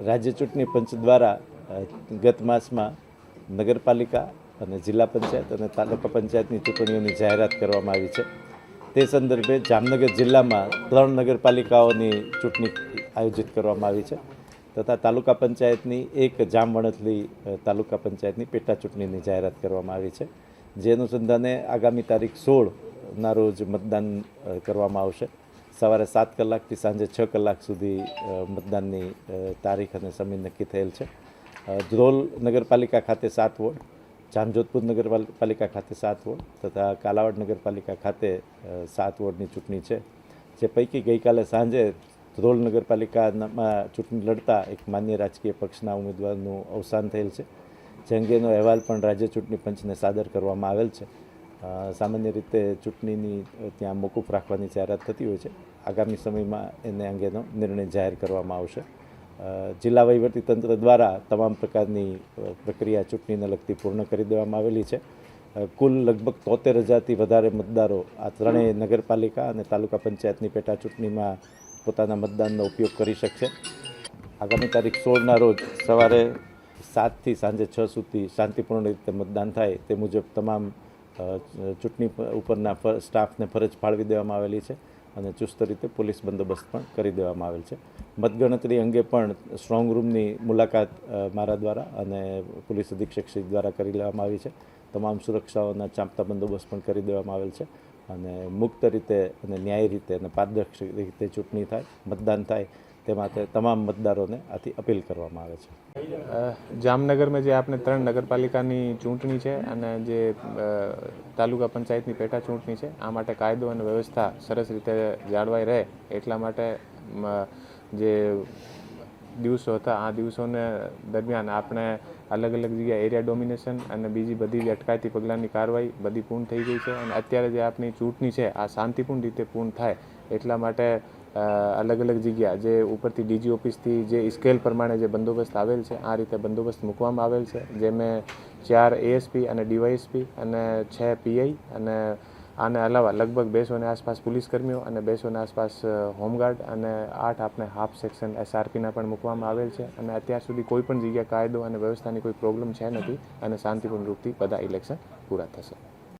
રાજ્ય ચૂંટણી પંચ દ્વારા ગત માસમાં નગરપાલિકા અને જિલ્લા પંચાયત અને તાલુકા પંચાયતની ચૂંટણીઓની જાહેરાત કરવામાં આવી છે. તે સંદર્ભે જામનગર જિલ્લામાં 3 નગરપાલિકાઓની ચૂંટણી આયોજિત કરવામાં આવી છે તથા તાલુકા પંચાયતની એક જામવણથલી તાલુકા પંચાયતની પેટા ચૂંટણીની જાહેરાત કરવામાં આવી છે. જે અનુસંધાને આગામી તારીખ 16ના રોજ મતદાન કરવામાં આવશે. સવારે 7 કલાકથી સાંજે 6 કલાક સુધી મતદાનની તારીખ અને સમય નક્કી થયેલ છે. ધ્રોલ નગરપાલિકા ખાતે 7 વોર્ડ, જામજોધપુર નગરપાલિકા ખાતે 7 વોર્ડ તથા કાલાવાડ નગરપાલિકા ખાતે 7 વોર્ડની ચૂંટણી છે. જે પૈકી ગઈકાલે સાંજે ધ્રોલ નગરપાલિકામાં ચૂંટણી લડતા એક માન્ય રાજકીય પક્ષના ઉમેદવારનું અવસાન થયેલ છે. જે અંગેનો અહેવાલ પણ રાજ્ય ચૂંટણી પંચને સાદર કરવામાં આવેલ છે. સામાન્ય રીતે ચૂંટણીની ત્યાં મોકૂફ રાખવાની જાહેરાત થતી હોય છે. આગામી સમયમાં એને અંગેનો નિર્ણય જાહેર કરવામાં આવશે. જિલ્લા વહીવટીતંત્ર દ્વારા તમામ પ્રકારની પ્રક્રિયા ચૂંટણીને લગતી પૂર્ણ કરી દેવામાં આવેલી છે. કુલ લગભગ 73,000થી વધારે મતદારો આ ત્રણેય નગરપાલિકા અને તાલુકા પંચાયતની પેટા ચૂંટણીમાં પોતાના મતદાનનો ઉપયોગ કરી શકશે. આગામી તારીખ 16ના રોજ સવારે 7થી સાંજે 6 સુધી શાંતિપૂર્ણ રીતે મતદાન થાય તે મુજબ તમામ ચૂંટણી ઉપરના સ્ટાફને ફરજ ફાળવી દેવામાં આવેલી છે અને ચુસ્ત રીતે પોલીસ બંદોબસ્ત પણ કરી દેવામાં આવેલ છે. મતગણતરી અંગે પણ સ્ટ્રોંગ રૂમની મુલાકાત મારા દ્વારા અને પોલીસ અધિક્ષક શ્રી દ્વારા કરી લેવામાં આવી છે. તમામ સુરક્ષાઓના ચાંપતા બંદોબસ્ત પણ કરી દેવામાં આવેલ છે અને મુક્ત રીતે અને ન્યાયી રીતે અને પારદર્શક રીતે ચૂંટણી થાય, મતદાન થાય તે માટે તમામ મતદારોને આથી અપીલ કરવામાં આવે છે. જામનગરમાં જે આપણે 3 નગરપાલિકાની ચૂંટણી છે અને જે તાલુકા પંચાયતની પેટા ચૂંટણી છે, આ માટે કાયદો અને વ્યવસ્થા સરસ રીતે જાળવાઈ રહે એટલા માટે જે દિવસો હતા આ દિવસોને દરમિયાન આપણે અલગ અલગ જગ્યાએ એરિયા ડોમિનેશન અને બીજી બધી અટકાયતી પગલાંની કાર્યવાહી બધી પૂર્ણ થઈ ગઈ છે અને અત્યારે જે આપણી ચૂંટણી છે આ શાંતિપૂર્ણ રીતે પૂર્ણ થાય એટલા માટે અલગ અલગ જગ્યા જે ઉપરથી ડીજી ઓફિસથી જે સ્કેલ પ્રમાણે જે બંદોબસ્ત આવેલ છે આ રીતે બંદોબસ્ત મૂકવામાં આવેલ છે. જેમાં 4 એએસપી અને ડીવાયએસપી અને 6 પીઆઈ અને આને અલાવા લગભગ 200 આસપાસ પોલીસ કર્મીઓ અને 200 આસપાસ હોમગાર્ડ અને 8 આપણે હાફ સેક્શન એસઆરપીના પણ મૂકવામાં આવેલ છે અને અત્યાર સુધી કોઈ પણ જગ્યાએ કાયદો અને વ્યવસ્થાની કોઈ પ્રોબ્લેમ છે નથી અને શાંતિપૂર્ણ રૂપથી બધા ઇલેક્શન પૂરા થશે.